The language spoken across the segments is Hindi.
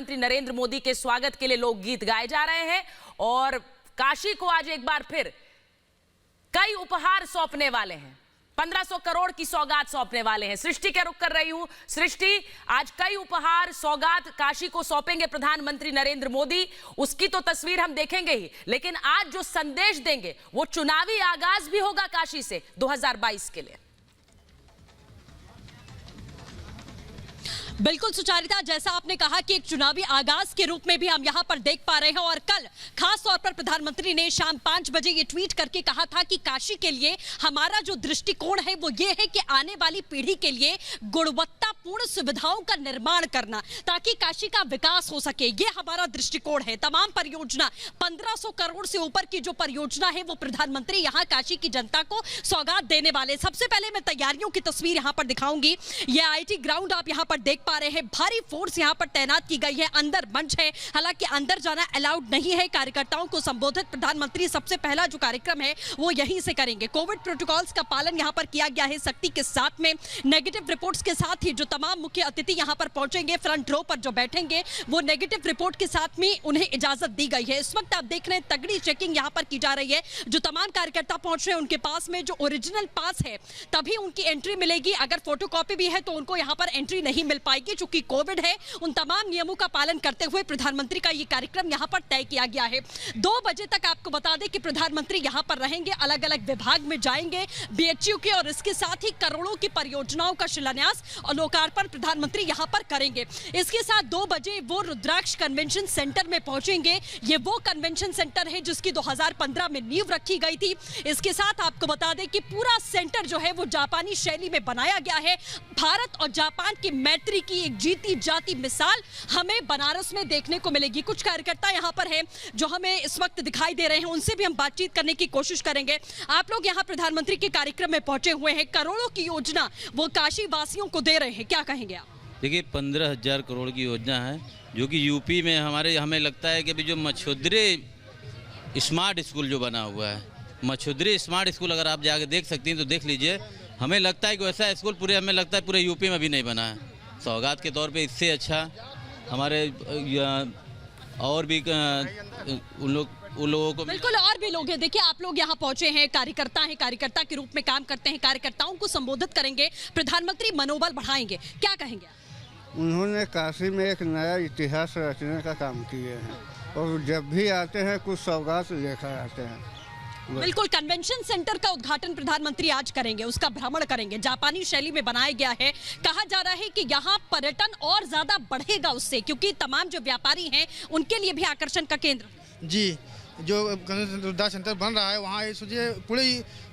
प्रधानमंत्री नरेंद्र मोदी के स्वागत के लिए लोकगीत गाए जा रहे हैं और काशी को आज एक बार फिर कई उपहार सौंपने वाले हैं। 1500 करोड़ की सौगात सौंपने वाले हैं। सृष्टि के रुख कर रही हूं। सृष्टि, आज कई उपहार सौगात काशी को सौंपेंगे प्रधानमंत्री नरेंद्र मोदी। उसकी तो तस्वीर हम देखेंगे ही, लेकिन आज जो संदेश देंगे वो चुनावी आगाज भी होगा काशी से 2022 के लिए। बिल्कुल सुचारिता, जैसा आपने कहा कि एक चुनावी आगाज के रूप में भी हम यहां पर देख पा रहे हैं और कल खास तौर पर प्रधानमंत्री ने शाम 5 बजे ये ट्वीट करके कहा था कि काशी के लिए हमारा जो दृष्टिकोण है वो ये है कि आने वाली पीढ़ी के लिए गुणवत्तापूर्ण सुविधाओं का निर्माण करना ताकि काशी का विकास हो सके, ये हमारा दृष्टिकोण है। तमाम परियोजना 1500 करोड़ से ऊपर की जो परियोजना है वो प्रधानमंत्री यहाँ काशी की जनता को सौगात देने वाले। सबसे पहले मैं तैयारियों की तस्वीर यहाँ पर दिखाऊंगी। ये आईटी ग्राउंड आप यहाँ पर देख पा रहे हैं। भारी फोर्स यहां पर तैनात की गई है। अंदर मंच है, हालांकि अंदर जाना अलाउड नहीं है। कार्यकर्ताओं को संबोधित प्रधानमंत्री सबसे पहला जो कार्यक्रम है वो यहीं से करेंगे। कोविड प्रोटोकॉल्स का पालन यहां पर किया गया है सख्ती के साथ में। नेगेटिव रिपोर्ट्स के साथ ही जो तमाम मुख्य अतिथि यहां पर पहुंचेंगे, फ्रंट रो पर जो बैठेंगे, वो नेगेटिव रिपोर्ट के साथ में उन्हें इजाजत दी गई है। इस वक्त आप देख रहे हैं तगड़ी चेकिंग यहां पर की जा रही है। जो तमाम कार्यकर्ता पहुंच रहे हैं उनके पास में जो ओरिजिनल पास है तभी उनकी एंट्री मिलेगी। अगर फोटोकॉपी भी है तो उनको यहां पर एंट्री नहीं मिल पाएगी। चूंकि कोविड है, उन तमाम नियमों का पालन करते हुए प्रधानमंत्री का ये कार्यक्रम यहां पर तय किया गया है। 2 बजे तक आपको बता दें कि प्रधानमंत्री यहां पर रहेंगे, अलग अलग विभाग में जाएंगे बीएचयू के, और इसके साथ ही करोड़ों की परियोजनाओं का शिलान्यास और लोकार्पण प्रधानमंत्री यहां पर करेंगे। इसके साथ 2 बजे वो रुद्राक्ष कन्वेंशन सेंटर में पहुंचेंगे। ये वो कन्वेंशन सेंटर है जिसकी 2015 में नींव रखी गई थी। इसके साथ आपको बता दें कि पूरा सेंटर जो है वो जापानी शैली में बनाया गया है। भारत और जापान की मैत्री की एक जीती जाती मिसाल हमें बनारस में देखने को मिलेगी। कुछ कार्यकर्ता यहां पर हैं जो हमें इस वक्त दिखाई दे रहे हैं, उनसे भी हम बातचीत करने की कोशिश करेंगे। आप लोग यहां प्रधानमंत्री के कार्यक्रम में पहुंचे हुए हैं, करोड़ों की योजना वो काशी वासियों को दे रहे हैं, क्या कहेंगे आप? देखिए, 15,000 करोड़ की योजना है जो कि यूपी में हमें लगता है कि अभी जो मछुद्रे स्मार्ट स्कूल जो बना हुआ है, मछुद्रे स्मार्ट स्कूल अगर आप जाके देख सकती हैं तो देख लीजिए। हमें लगता है कि वैसा स्कूल हमें लगता है पूरे यूपी में भी नहीं बना है। सौगात के तौर पे इससे अच्छा हमारे और भी उन लोगों को बिल्कुल और भी लोग हैं। देखिए, आप लोग यहाँ पहुंचे हैं, कार्यकर्ता हैं, कार्यकर्ता के रूप में काम करते हैं, कार्यकर्ताओं को संबोधित करेंगे, प्रधानमंत्री मनोबल बढ़ाएंगे, क्या कहेंगे? उन्होंने काशी में एक नया इतिहास रचने का काम किए हैं और जब भी आते हैं कुछ सौगात लेकर आते हैं। बिल्कुल, कन्वेंशन सेंटर का उद्घाटन प्रधानमंत्री आज करेंगे, उसका भ्रमण करेंगे। जापानी शैली में बनाया गया है। कहा जा रहा है कि यहाँ पर्यटन और ज्यादा बढ़ेगा उससे, क्योंकि तमाम जो व्यापारी हैं उनके लिए भी आकर्षण का केंद्र। जी, जो रुद्राक्ष सेंटर बन रहा है वहाँ सोचिए पूरे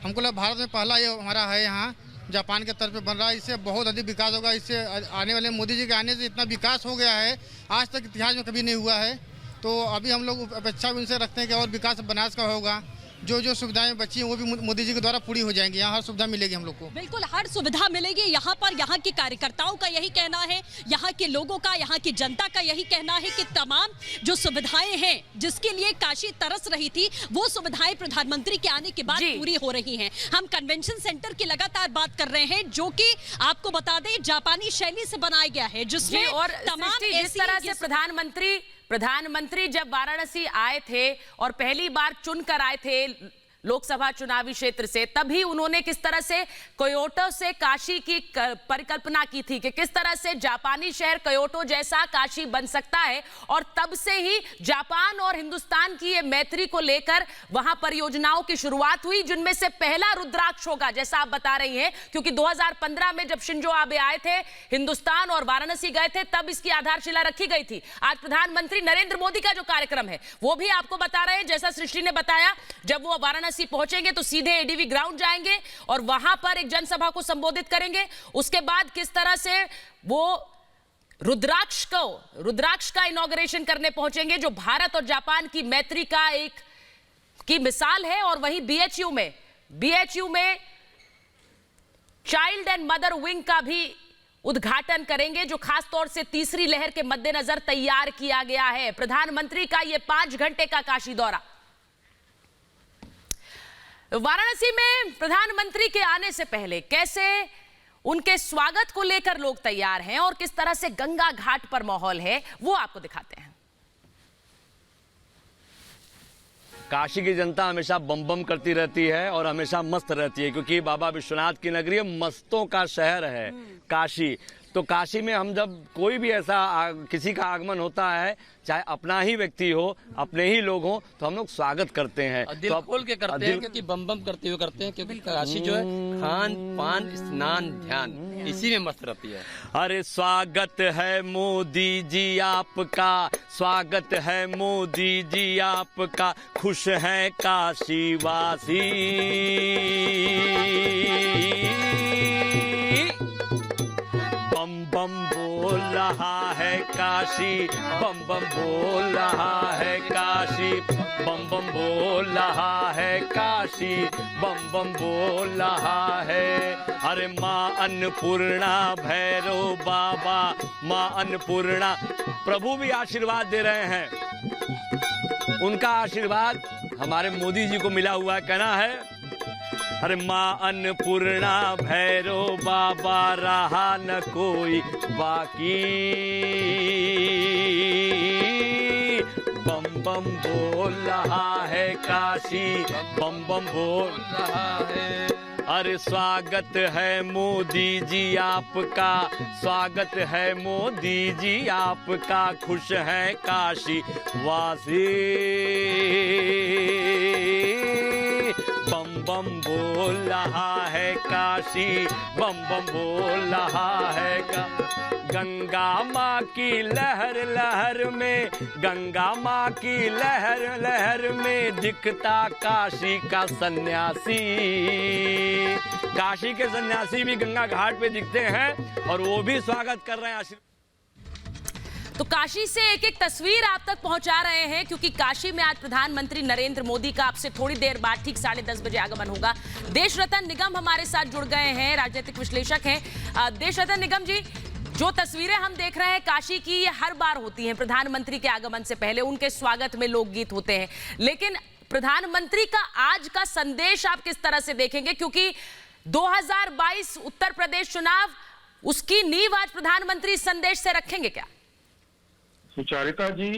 हमको लगा भारत में पहला ये हमारा है, यहाँ जापान के तरफ बन रहा है। इससे बहुत अधिक विकास होगा। इससे आने वाले मोदी जी के आने से इतना विकास हो गया है, आज तक इतिहास में कभी नहीं हुआ है। तो अभी हम लोग अपेक्षा भी उनसे रखते हैं कि और विकास बनारस का होगा। जो सुविधाएं बची हैं वो भी मोदी जी के द्वारा पूरी हो जाएंगी। यहाँ हर सुविधा मिलेगी हम लोग को। बिल्कुल, हर सुविधा मिलेगी यहाँ पर। यहाँ के कार्यकर्ताओं का यही कहना है, यहाँ के लोगों का, यहाँ की जनता का यही कहना है कि तमाम जो सुविधाएं हैं जिसके लिए काशी तरस रही थी वो सुविधाएं प्रधानमंत्री के आने के बाद पूरी हो रही हैं। हम कन्वेंशन सेंटर की लगातार बात कर रहे हैं जो कि आपको बता दें जापानी शैली से बनाया गया है, जिसमें और तमाम जिस तरह से प्रधानमंत्री जब वाराणसी आए थे और पहली बार चुनकर आए थे लोकसभा चुनावी क्षेत्र से, तभी उन्होंने किस तरह से क्योटो से काशी की परिकल्पना की थी कि किस तरह से जापानी शहर क्योटो जैसा काशी बन सकता है। और तब से ही जापान और हिंदुस्तान की ये मैत्री को लेकर वहां परियोजनाओं की शुरुआत हुई, जिनमें से पहला रुद्राक्ष होगा, जैसा आप बता रही हैं। क्योंकि 2015 में जब शिंजो आबे आए थे हिंदुस्तान और वाराणसी गए थे, तब इसकी आधारशिला रखी गई थी। आज प्रधानमंत्री नरेंद्र मोदी का जो कार्यक्रम है वो भी आपको बता रहे हैं, जैसा सृष्टि ने बताया, जब वो वाराणसी पहुंचेंगे तो सीधे एडीवी ग्राउंड जाएंगे और वहां पर एक जनसभा को संबोधित करेंगे। उसके बाद किस तरह से वो रुद्राक्ष का इनॉग्रेशन करने पहुंचेंगे, जो भारत और जापान की मैत्री का की मिसाल है। और वहीं बीएचयू में चाइल्ड एंड मदर विंग का भी उद्घाटन करेंगे, जो खास तौर से तीसरी लहर के मद्देनजर तैयार किया गया है। प्रधानमंत्री का यह 5 घंटे का काशी दौरा। वाराणसी में प्रधानमंत्री के आने से पहले कैसे उनके स्वागत को लेकर लोग तैयार हैं और किस तरह से गंगा घाट पर माहौल है वो आपको दिखाते हैं। काशी की जनता हमेशा बम बम करती रहती है और हमेशा मस्त रहती है, क्योंकि बाबा विश्वनाथ की नगरी मस्तों का शहर है काशी। तो काशी में हम जब कोई भी ऐसा किसी का आगमन होता है, चाहे अपना ही व्यक्ति हो, अपने ही लोग हो, तो हम लोग स्वागत करते हैं। दिल खोल के करते हैं, क्योंकि बम बम करते हुए करते हैं, क्योंकि काशी जो है खान पान स्नान ध्यान इसी में मस्त रहती है। अरे स्वागत है मोदी जी आपका, स्वागत है मोदी जी आपका, खुश हैं काशीवासी। बम बम बोल रहा है काशी, बम बम बोल रहा है काशी, बम बम बोल रहा है काशी, बम बम बोल रहा है। अरे माँ अन्नपूर्णा भैरव बाबा, माँ अन्नपूर्णा, प्रभु भी आशीर्वाद दे रहे हैं। उनका आशीर्वाद हमारे मोदी जी को मिला हुआ कहना है। अरे माँ अन्नपूर्णा भैरव बाबा, रहा न कोई बाकी, बम बम बोल रहा है काशी, बम बम बोल रहा है। अरे स्वागत है मोदी जी आपका, स्वागत है मोदी जी आपका, खुश है काशी वासी। बम बम बोल रहा है काशी, बम बम बोल रहा है गंगा माँ की लहर लहर में, गंगा माँ की लहर लहर में दिखता काशी का सन्यासी। काशी के सन्यासी भी गंगा घाट पे दिखते हैं और वो भी स्वागत कर रहे हैं। तो काशी से एक एक तस्वीर आप तक पहुंचा रहे हैं, क्योंकि काशी में आज प्रधानमंत्री नरेंद्र मोदी का आपसे थोड़ी देर बाद ठीक 10:30 बजे आगमन होगा। देश रतन निगम हमारे साथ जुड़ गए हैं, राजनीतिक विश्लेषक हैं। देश रतन निगम जी, जो तस्वीरें हम देख रहे हैं काशी की, ये हर बार होती हैं प्रधानमंत्री के आगमन से पहले, उनके स्वागत में लोकगीत होते हैं, लेकिन प्रधानमंत्री का आज का संदेश आप किस तरह से देखेंगे? क्योंकि 2022 उत्तर प्रदेश चुनाव, उसकी नींव आज प्रधानमंत्री इस संदेश से रखेंगे क्या? सुचारिता जी,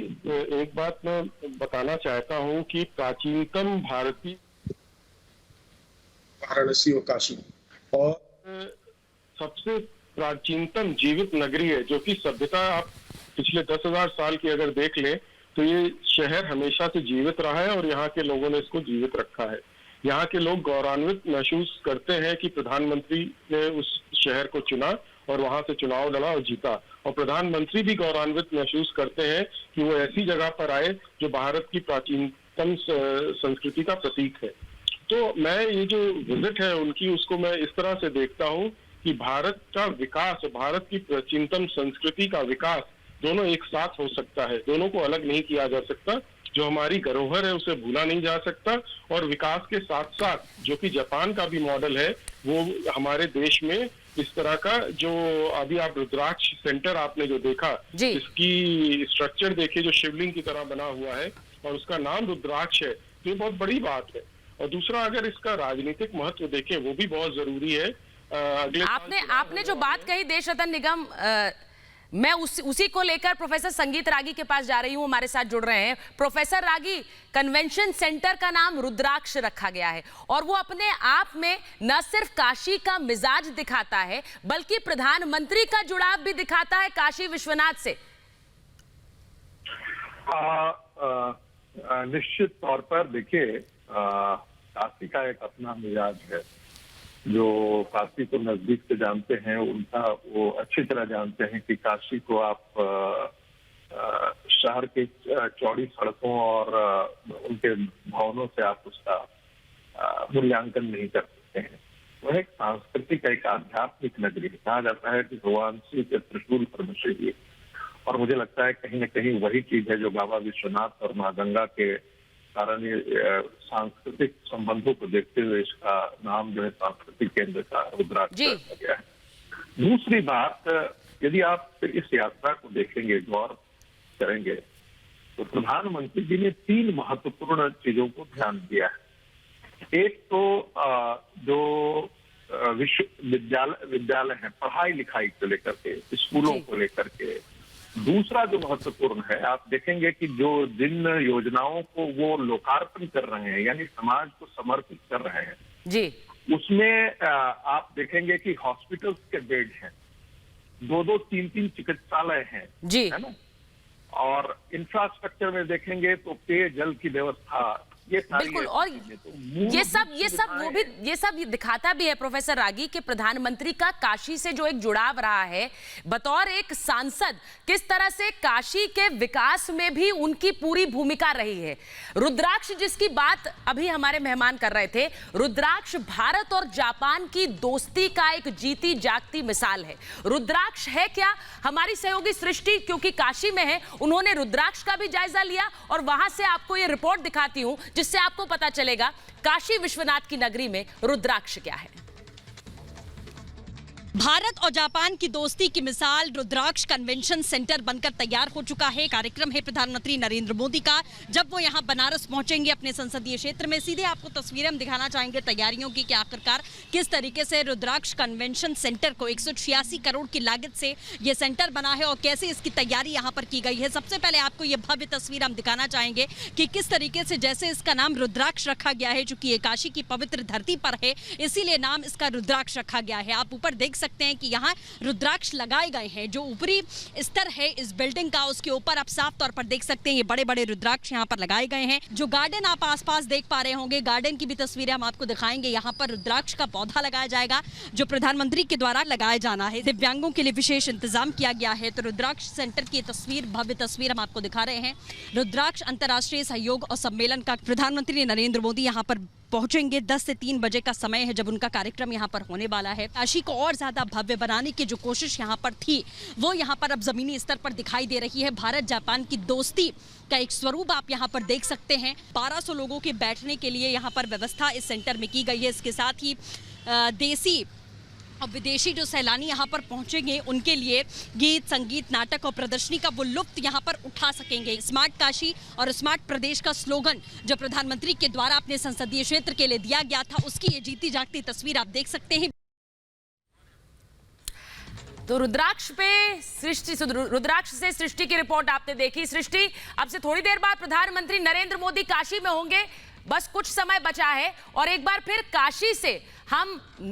एक बात मैं बताना चाहता हूं कि प्राचीनतम भारतीय वाराणसी और काशी, और सबसे प्राचीनतम जीवित नगरी है, जो कि सभ्यता आप पिछले 10,000 साल की अगर देख लें तो ये शहर हमेशा से जीवित रहा है और यहाँ के लोगों ने इसको जीवित रखा है। यहाँ के लोग गौरवान्वित महसूस करते हैं कि प्रधानमंत्री ने उस शहर को चुना और वहां से चुनाव लड़ा और जीता, और प्रधानमंत्री भी गौरवान्वित महसूस करते हैं कि वो ऐसी जगह पर आए जो भारत की प्राचीनतम संस्कृति का प्रतीक है। तो मैं ये जो विजिट है उनकी, उसको मैं इस तरह से देखता हूँ कि भारत का विकास, भारत की प्राचीनतम संस्कृति का विकास दोनों एक साथ हो सकता है, दोनों को अलग नहीं किया जा सकता। जो हमारी धरोहर है उसे भूला नहीं जा सकता, और विकास के साथ साथ जो कि जापान का भी मॉडल है, वो हमारे देश में इस तरह का, जो अभी आप रुद्राक्ष सेंटर आपने जो देखा, इसकी स्ट्रक्चर देखिए जो शिवलिंग की तरह बना हुआ है और उसका नाम रुद्राक्ष है, तो ये बहुत बड़ी बात है। और दूसरा, अगर इसका राजनीतिक महत्व देखें, वो भी बहुत जरूरी है। आपने जो बात कही देश रतन निगम, मैं उसी को लेकर प्रोफेसर संगीत रागी के पास जा रही हूं, हमारे साथ जुड़ रहे हैं। प्रोफेसर रागी, कन्वेंशन सेंटर का नाम रुद्राक्ष रखा गया है और वो अपने आप में न सिर्फ काशी का मिजाज दिखाता है, बल्कि प्रधानमंत्री का जुड़ाव भी दिखाता है काशी विश्वनाथ से। निश्चित तौर पर देखिए, काशी का एक अपना मिजाज है। जो काशी को नजदीक से जानते हैं उनका वो अच्छी तरह जानते हैं कि काशी को आप शहर के चौड़ी सड़कों और उनके भवनों से आप उसका मूल्यांकन नहीं कर सकते हैं। वह एक सांस्कृतिक, एक आध्यात्मिक नगरी है। कहा जाता है कि भगवान शिव के त्रिशूल पर बसे हुए, और मुझे लगता है कहीं न कहीं वही चीज है जो बाबा विश्वनाथ और माँ गंगा के कारण ये सांस्कृतिक संबंधों को देखते हुए इसका नाम जो है सांस्कृतिक केंद्र का रुद्राक्ष रखा गया है। दूसरी बात, यदि आप इस यात्रा को देखेंगे, गौर करेंगे, तो प्रधानमंत्री जी ने 3 महत्वपूर्ण चीजों को ध्यान दिया है। एक तो जो विद्यालय हैं, पढ़ाई लिखाई को लेकर के, स्कूलों को लेकर के। दूसरा जो महत्वपूर्ण है, आप देखेंगे कि जो जिन योजनाओं को वो लोकार्पण कर रहे हैं, यानी समाज को समर्पित कर रहे हैं जी, उसमें आप देखेंगे कि हॉस्पिटल्स के बेड हैं, 2-2, 3-3 चिकित्सालय हैं जी, है ना। और इंफ्रास्ट्रक्चर में देखेंगे तो पेयजल की व्यवस्था, ये सारी बिल्कुल। और ये सब दिखाता भी है प्रोफेसर रागी कि प्रधानमंत्री का काशी से जो एक जुड़ाव रहा है, बतौर एक सांसद किस तरह से काशी के विकास में भी उनकी पूरी भूमिका रही है। रुद्राक्ष जिसकी बात अभी हमारे मेहमान कर रहे थे, रुद्राक्ष भारत और जापान की दोस्ती का एक जीती जागती मिसाल है। रुद्राक्ष है क्या? हमारी सहयोगी सृष्टि क्योंकि काशी में है, उन्होंने रुद्राक्ष का भी जायजा लिया और वहां से आपको ये रिपोर्ट दिखाती हूं जिससे आपको पता चलेगा काशी विश्वनाथ की नगरी में रुद्राक्ष क्या है। भारत और जापान की दोस्ती की मिसाल रुद्राक्ष कन्वेंशन सेंटर बनकर तैयार हो चुका है। कार्यक्रम है प्रधानमंत्री नरेंद्र मोदी का, जब वो यहां बनारस पहुंचेंगे अपने संसदीय क्षेत्र में। सीधे आपको तस्वीरें हम दिखाना चाहेंगे तैयारियों की कि आखिरकार किस तरीके से रुद्राक्ष कन्वेंशन सेंटर को 186 करोड़ की लागत से ये सेंटर बना है और कैसे इसकी तैयारी यहाँ पर की गई है। सबसे पहले आपको ये भव्य तस्वीर हम दिखाना चाहेंगे कि किस तरीके से, जैसे इसका नाम रुद्राक्ष रखा गया है, चूंकि ये काशी की पवित्र धरती पर है इसीलिए नाम इसका रुद्राक्ष रखा गया है। आप ऊपर देख सकते हैं कि यहाँ रुद्राक्ष लगाए गए हैं। जो ऊपरी स्तर है इस बिल्डिंग का, उसके ऊपर आप साफ तौर पर देख सकते हैं ये बड़े बड़े रुद्राक्ष यहाँ पर लगाए गए हैं। जो गार्डन आप आसपास देख पा रहे होंगे, गार्डन की भी तस्वीरें हम आपको दिखाएंगे। यहाँ पर रुद्राक्ष का पौधा लगाया जाएगा जो प्रधानमंत्री के द्वारा लगाया जाना है। दिव्यांगों के लिए विशेष इंतजाम किया गया है। तो रुद्राक्ष सेंटर की तस्वीर, भव्य तस्वीर हम आपको दिखा रहे हैं। रुद्राक्ष अंतर्राष्ट्रीय सहयोग और सम्मेलन का प्रधानमंत्री नरेंद्र मोदी यहाँ पर पहुंचेंगे। 10 से 3 बजे का समय है जब उनका कार्यक्रम यहाँ पर होने वाला है। काशी को और ज्यादा भव्य बनाने की जो कोशिश यहाँ पर थी वो यहाँ पर अब जमीनी स्तर पर दिखाई दे रही है। भारत जापान की दोस्ती का एक स्वरूप आप यहाँ पर देख सकते हैं। 1200 लोगों के बैठने के लिए यहाँ पर व्यवस्था इस सेंटर में की गई है। इसके साथ ही देसी और विदेशी जो सैलानी यहाँ पर पहुंचेंगे उनके लिए गीत, संगीत, नाटक और प्रदर्शनी का वो लुत्फ यहाँ पर उठा सकेंगे। स्मार्ट काशी और स्मार्ट प्रदेश का स्लोगन जो प्रधानमंत्री के द्वारा अपने संसदीय क्षेत्र के लिए दिया गया था, उसकी ये जीती जागती तस्वीर आप देख सकते हैं। तो रुद्राक्ष से सृष्टि की रिपोर्ट आपने देखी। सृष्टि, अब से थोड़ी देर बाद प्रधानमंत्री नरेंद्र मोदी काशी में होंगे, बस कुछ समय बचा है और एक बार फिर काशी से हम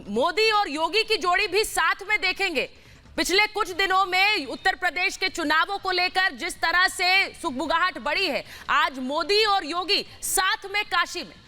मोदी और योगी की जोड़ी भी साथ में देखेंगे। पिछले कुछ दिनों में उत्तर प्रदेश के चुनावों को लेकर जिस तरह से सुगबुगाहट बढ़ी है, आज मोदी और योगी साथ में काशी में।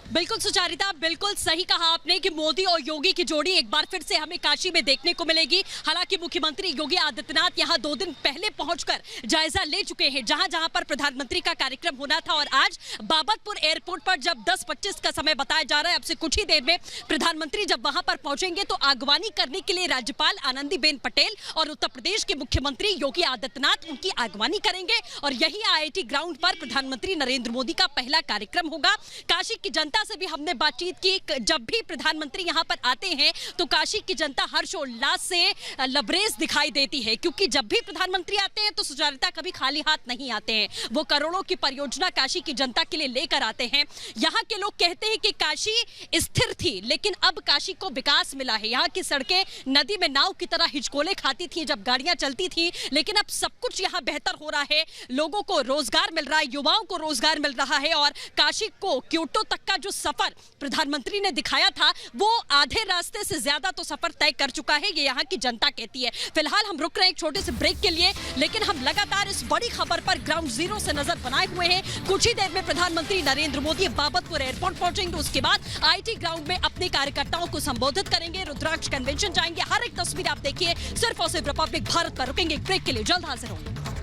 बिल्कुल सुचारिता, बिल्कुल सही कहा आपने कि मोदी और योगी की जोड़ी एक बार फिर से हमें काशी में देखने को मिलेगी। हालांकि मुख्यमंत्री योगी आदित्यनाथ यहां 2 दिन पहले पहुंचकर जायजा ले चुके हैं जहां जहां पर प्रधानमंत्री का कार्यक्रम होना था। और आज बाबतपुर एयरपोर्ट पर जब 10:25 का समय बताया जा रहा है, अब से कुछ ही देर में प्रधानमंत्री जब वहां पर पहुंचेंगे तो आगवानी करने के लिए राज्यपाल आनंदीबेन पटेल और उत्तर प्रदेश के मुख्यमंत्री योगी आदित्यनाथ उनकी आगवानी करेंगे। और यही IIT ग्राउंड पर प्रधानमंत्री नरेंद्र मोदी का पहला कार्यक्रम होगा। काशी की जनता से भी हमने बातचीत की। जब भी प्रधानमंत्री यहां पर आते हैं तो काशी की जनता हर्षोल्लास से लबरेज दिखाई देती है, क्योंकि जब भी प्रधानमंत्री आते हैं तो सुचारिता कभी खाली हाथ नहीं आते हैं। वो करोड़ों की परियोजना काशी की जनता के लिए लेकर आते हैं। यहाँ के लोग कहते हैं कि काशी स्थिर थी लेकिन अब काशी को विकास मिला है। यहाँ की सड़कें नदी में नाव की तरह हिचकोले खाती थी जब गाड़ियां चलती थी, लेकिन अब सब कुछ यहाँ बेहतर हो रहा है। लोगों को रोजगार मिल रहा है, युवाओं को रोजगार मिल रहा है। और काशी को क्योटो तक का जो सफर प्रधानमंत्री ने दिखाया था वो आधे रास्ते से ज्यादा तो सफर तय कर चुका है, ये यहाँ की जनता कहती है। फिलहाल हम रुक रहे हैं एक छोटे से ब्रेक के लिए, लेकिन हम लगातार इस बड़ी खबर पर ग्राउंड जीरो से नजर बनाए हुए हैं। कुछ ही देर में प्रधानमंत्री नरेंद्र मोदी बाबतपुर एयरपोर्ट पहुंचेंगे, उसके बाद IIT ग्राउंड में अपने कार्यकर्ताओं को संबोधित करेंगे, रुद्राक्ष कन्वेंशन जाएंगे। हर एक तस्वीर आप देखिए सिर्फ और सिर्फ रिपब्लिक भारत पर। रुकेंगे एक ब्रेक के लिए, जल्द हाजिर होंगे।